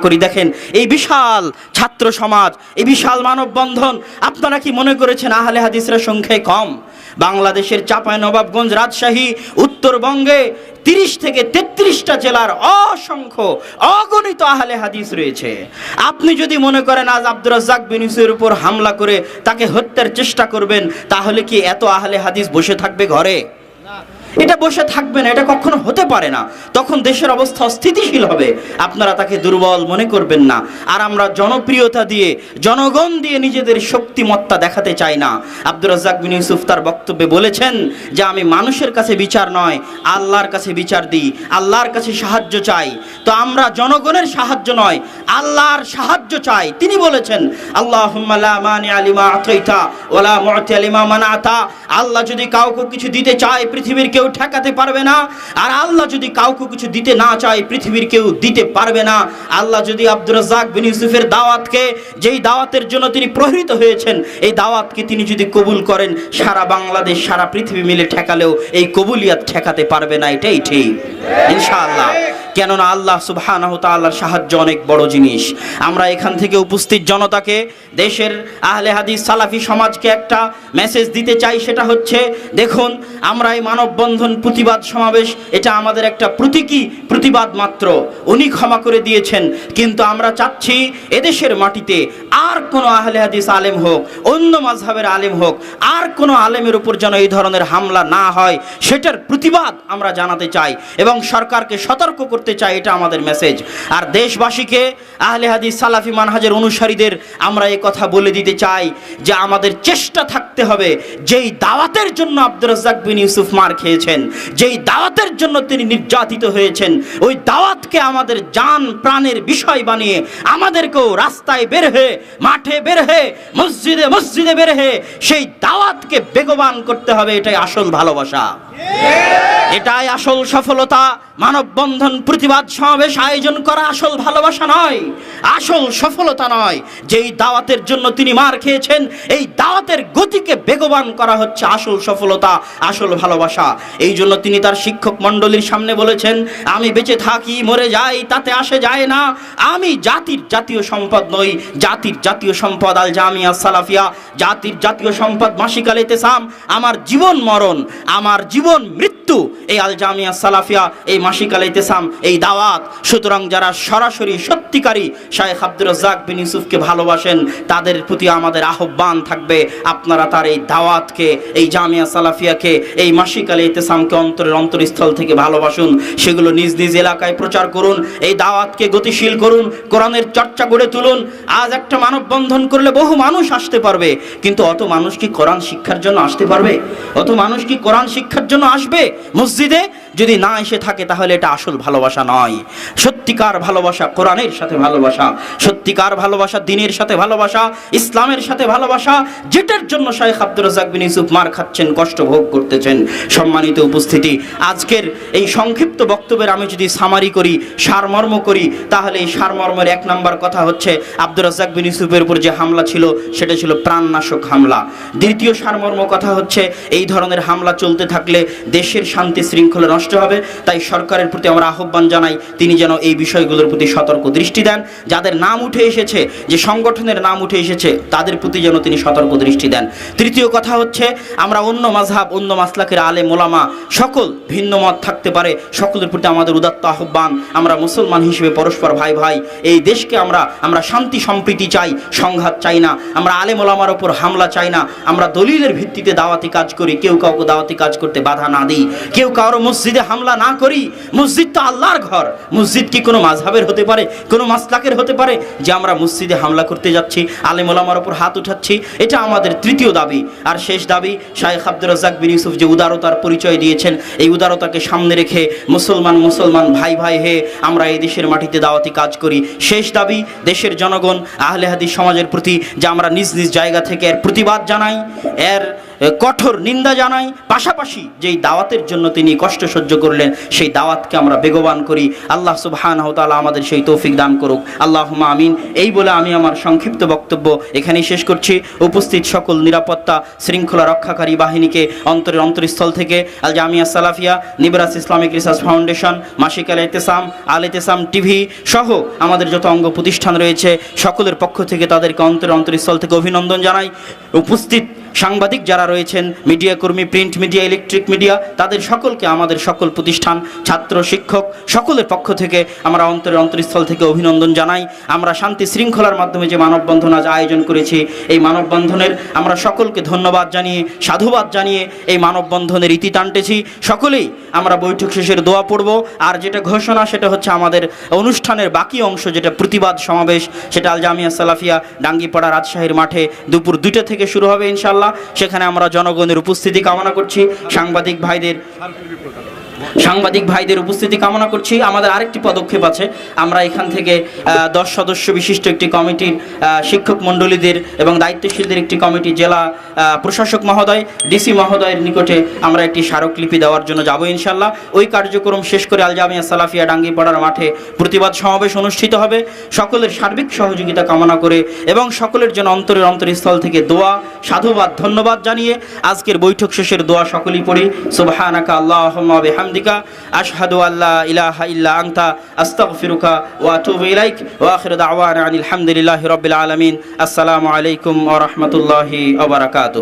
করি। দেখেন এই বিশাল ছাত্র সমাজ, এই বিশাল মানববন্ধন, আপনারা কি মনে করেছেন আহলে হাদিসরা সংখ্যায় কম? বাংলাদেশের চাঁপাইনবাবগঞ্জ, রাজশাহী, উত্তরবঙ্গে 30 থেকে 33টা জেলার অসংখ্য অগণিত আহলে হাদিস রয়েছে। আপনি যদি মনে করেন আজ আব্দুর রাজ্জাক বিন ইউসুফের উপর হামলা করে তাকে হত্যার চেষ্টা করবেন, তাহলে কি এত আহলে হাদিস বসে থাকবে ঘরে? এটা বসে থাকবে না, এটা কখনো হতে পারে না। তখন দেশের অবস্থা অস্থিতিশীল হবে। আপনারা তাকে দুর্বল মনে করবেন না। আর আমরা জনপ্রিয়তা দিয়ে, জনগণ দিয়ে নিজেদের শক্তিমত্তা দেখাতে চাই না। আব্দুর রাজ্জাক বিন ইউসুফ তার বক্তব্যে বলেছেন যে আমি মানুষের কাছে বিচার নয়, আল্লাহর কাছে বিচার দিই, আল্লাহর কাছে সাহায্য চাই। তো আমরা জনগণের সাহায্য নয়, আল্লাহর সাহায্য চাই। তিনি বলেছেন আল্লাহুম্মা লা মানিআ লিমা আতাইতা ওয়ালা মু'তিয়া লিমা মানাতা। আল্লাহ যদি কাউকে কিছু দিতে চায়, পৃথিবীর কেউ ঠেকাতে পারবে না। আর আল্লাহ যদি কাউকে কিছু দিতে না চায়, পৃথিবীর কেউ দিতে পারবে না। আল্লাহ যদি আব্দুর রাজ্জাক বিন ইউসুফের দাওয়াতকে, যেই দাওয়াতের জন্য তিনি প্রহৃত হয়েছেন, এই দাওয়াতকে তিনি যদি কবুল করেন, সারা বাংলাদেশ, সারা পৃথিবী মিলে ঠেকালেও এই কবুলিয়াত ঠেকাতে পারবে না। এটাই ঠিক ইনশাআল্লাহ। কেননা আল্লাহ সুবহানাহু তাআলার সাহায্য অনেক বড় জিনিস। আমরা এখান থেকে উপস্থিত জনতাকে, দেশের আহলে হাদিস সালাফি সমাজকে একটা মেসেজ দিতে চাই। সেটা হচ্ছে, দেখুন আমরা এই মানববন্ধন, প্রতিবাদ সমাবেশ, এটা আমাদের একটা প্রতিবাদ মাত্র। উনি ক্ষমা করে দিয়েছেন, কিন্তু আমরা চাচ্ছি এদেশের মাটিতে আর কোনো আহলে হাদিস আলেম হোক, অন্য মাযহাবের আলেম হোক, আর কোনো আলেমের উপর যেন এই ধরনের হামলা না হয়, সেটার প্রতিবাদ আমরা জানাতে চাই এবং সরকারকে সতর্ক করতে চাই। এটা আমাদের মেসেজ। আর দেশবাসীকে, আহলে হাদিস সালাফি মানহাজের অনুসারীদের আমরা এই কথা বলে দিতে চাই যে আমাদের চেষ্টা থাকতে হবে, যেই দাওয়াতের জন্য আব্দুর রাজ্জাক বিন ইউসুফ মার খেয়েছেন, যেই দাওয়াতের জন্য তিনি নির্যাতিত হয়েছেন, ওই দাওয়াতকে আমাদের জান প্রাণের বিষয় বানিয়ে আমাদেরকেও রাস্তায় বের হয়ে, মাঠে বের হয়ে, মসজিদে বের হয়ে সেই দাওয়াতকে বেগবান করতে হবে। এটাই আসল ভালোবাসা, এটাই আসল সফলতা। মানববন্ধন, প্রতিবাদ সমাবেশ আয়োজন করা আসল ভালোবাসা নয়, আসল সফলতা নয়। যেই দাওয়াতের জন্য তিনি মার খেয়েছেন, এই দাওয়াতের গতিকে বেগবান করা হচ্ছে আসল সফলতা, আসল ভালোবাসা। এই জন্য তিনি তার শিক্ষক মণ্ডলীর সামনে বলেছেন, আমি বেঁচে থাকি মরে যাই তাতে আসে যায় না, আমি জাতির জাতীয় সম্পদ নই, জাতির জাতীয় সম্পদ আল জামিয়া সালাফিয়া, জাতির জাতীয় সম্পদ মাসিক আল ইতিসাম। আমার জীবন মরণ, আমার জীবন মৃত্যু এই আল জামিয়া সালাফিয়া, এই মাসিক আল ইতিসাম, এই দাওয়াত। সুতরাং যারা সরাসরি সত্যিকারী শায়েখ আব্দুর রাজ্জাক বিন ইউসুফকে ভালোবাসেন, তাদের প্রতি আমাদের আহ্বান থাকবে, আপনারা তার এই দাওয়াতকে, এই জামিয়া সালাফিয়াকে, এই মাসিক আল ইতিসামকে অন্তরের অন্তরস্থল থেকে ভালোবাসুন। সেগুলো নিজ নিজ এলাকায় প্রচার করুন, এই দাওয়াতকে গতিশীল করুন, কোরআনের চর্চা গড়ে তুলুন। আজ একটা মানববন্ধন করলে বহু মানুষ আসতে পারবে, কিন্তু অত মানুষ কি কোরআন শিক্ষার জন্য আসতে পারবে? অত মানুষ কি কোরআন শিক্ষার জন্য আসবে মসজিদে? যদি না এসে থাকে, তাহলে এটা আসল ভালোবাসা নয়। সত্যিকার ভালোবাসা কোরআনের সাথে ভালোবাসা, সত্যিকার ভালোবাসা দ্বীনের সাথে ভালোবাসা, ইসলামের সাথে ভালোবাসা, যেটার জন্য শায়েখ আব্দুর রাজ্জাক বিন ইউসুফ মার খাচ্ছেন, কষ্ট ভোগ করতেছেন। সম্মানিত উপস্থিতি, আজকের এই সংক্ষিপ্ত বক্তব্যের আমি যদি সামারি করি, সারমর্ম করি, তাহলে এই সারমর্মের 1 নম্বর কথা হচ্ছে, আব্দুর রাজ্জাক বিন ইউসুফের উপর যে হামলা ছিল, সেটা ছিল প্রাণনাশক হামলা। দ্বিতীয় সারমর্ম কথা হচ্ছে, এই ধরনের হামলা চলতে থাকলে দেশের শান্তি শৃঙ্খলা নষ্ট হবে। তাই সরকারের প্রতি আমরা আহ্বান জানাই, তিনি যেন এই বিষয়গুলোর প্রতি সতর্ক দৃষ্টি দেন। যাদের নাম উঠে এসেছে, যে সংগঠনের নাম উঠে এসেছে, তাদের প্রতি যেন তিনি সতর্ক দৃষ্টি দেন। তৃতীয় কথা হচ্ছে, আমরা অন্য মাযহাব, অন্য মাসলাকের আলেম ওলামা, সকল ভিন্ন মত থাকতে পারে, সকলের প্রতি আমাদের উদাত্ত আহ্বান, আমরা মুসলমান হিসেবে পরস্পর ভাই ভাই, এই দেশকে আমরা শান্তি সম্প্রীতি চাই, সংঘাত চাই না। আমরা আলেম ওলামার উপর হামলা চাই না। আমরা দলিলের ভিত্তিতে দাওয়াতি কাজ করি, কেউ কাউকে দাওয়াতি কাজ করতে বাধা না দিই, কেউ কারো মসজিদে হামলা না করি। মসজিদ তো আল্লাহর ঘর। মসজিদ কি কোনো মাযহাবের হতে পারে, কোনো মাসলাকের হতে পারে যে আমরা মসজিদে হামলা করতে যাচ্ছি, আলেম ওলামার উপর হাত উঠাচ্ছি? এটা আমাদের তৃতীয় দাবি। আর শেষ দাবি, শায়েখ আব্দুর রাজ্জাক বিন ইউসুফ যে উদারতার পরিচয় দিয়েছেন, এই উদারতাকে সামনে রেখে মুসলমান ভাই ভাই হে আমরা এই দেশের মাটিতে দাওয়াতি কাজ করি। শেষ দাবি, দেশের জনগণ, আহলে হাদিস সমাজের প্রতি যে আমরা নিজ নিজ জায়গা থেকে এর প্রতিবাদ জানাই, এর কঠোর নিন্দা জানাই, পাশাপাশি যেই দাওয়াতের জন্য তিনি কষ্ট সহ্য করলেন সেই দাওয়াতকে আমরা বেগবান করি। আল্লাহ সুবহানাহু ওয়া তাআলা আমাদের সেই তৌফিক দান করুক, আল্লাহুম্মা আমিন। এই বলে আমি আমার সংক্ষিপ্ত বক্তব্য এখানেই শেষ করছি। উপস্থিত সকল নিরাপত্তা শৃঙ্খলা রক্ষাকারী বাহিনীকে অন্তরস্থল থেকে Al Jamia Salafiya, Nibras Islamic Research Foundation, মাসিক আল ইতেসাম টিভি সহ আমাদের যত অঙ্গ প্রতিষ্ঠান রয়েছে সকলের পক্ষ থেকে তাদেরকে অন্তরস্থল থেকে অভিনন্দন জানাই। উপস্থিত সাংবাদিক যারা রয়েছেন, মিডিয়া কর্মী, প্রিন্ট মিডিয়া, ইলেকট্রিক মিডিয়া, তাদের সকলকে আমাদের সকল প্রতিষ্ঠান, ছাত্র, শিক্ষক সকলের পক্ষ থেকে আমরা অন্তরস্থল থেকে অভিনন্দন জানাই। আমরা শান্তি শৃঙ্খলার মাধ্যমে যে মানববন্ধন আজ আয়োজন করেছি, এই মানববন্ধনের আমরা সকলকে ধন্যবাদ জানিয়ে, সাধুবাদ জানিয়ে এই মানববন্ধনের ইতি টানতেছি। সকলেই আমরা বৈঠক শেষের দোয়া পড়ব। আর যেটা ঘোষণা সেটা হচ্ছে আমাদের অনুষ্ঠানের বাকি অংশ, যেটা প্রতিবাদ সমাবেশ, সেটা আল জামিয়া সালাফিয়া ডাঙ্গিপাড়া রাজশাহীর মাঠে দুপুর 2টা থেকে শুরু হবে ইনশাআল্লাহ। সেখানে আমরা জনগণের উপস্থিতি কামনা করছি, সাংবাদিক ভাইদের উপস্থিতি কামনা করছি। আমাদের আরেকটি পদক্ষেপ আছে, আমরা এখান থেকে 10 সদস্য বিশিষ্ট একটি কমিটির শিক্ষক মণ্ডলীদের এবং দায়িত্বশীলদের একটি কমিটি, জেলা প্রশাসক মহোদয়, ডিসি মহোদয়ের নিকটে আমরা একটি স্মারকলিপি দেওয়ার জন্য যাব ইনশাল্লাহ। ওই কার্যক্রম শেষ করে আল জামিয়া সালাফিয়া ডাঙ্গিপাড়ার মাঠে প্রতিবাদ সমাবেশ অনুষ্ঠিত হবে। সকলের সার্বিক সহযোগিতা কামনা করে এবং সকলের জন্য অন্তরস্থল থেকে দোয়া, সাধুবাদ, ধন্যবাদ জানিয়ে আজকের বৈঠক শেষের দোয়া সকলেই পড়ি। সুবহানাকা আল্লাহুম্মা ওয়া বিহামদিকা আশহাদু আল্লা ইলাহা ইল্লা আনতা আস্তাগফিরুকা ওয়া আতুবু ইলাইক ওয়া আখিরু দাওয়ানা আনিল হামদুলিল্লাহি রাব্বিল আলামিন। আসসালামু আলাইকুম ওয়া রাহমাতুল্লাহি ওয়া বারাকাতুহু।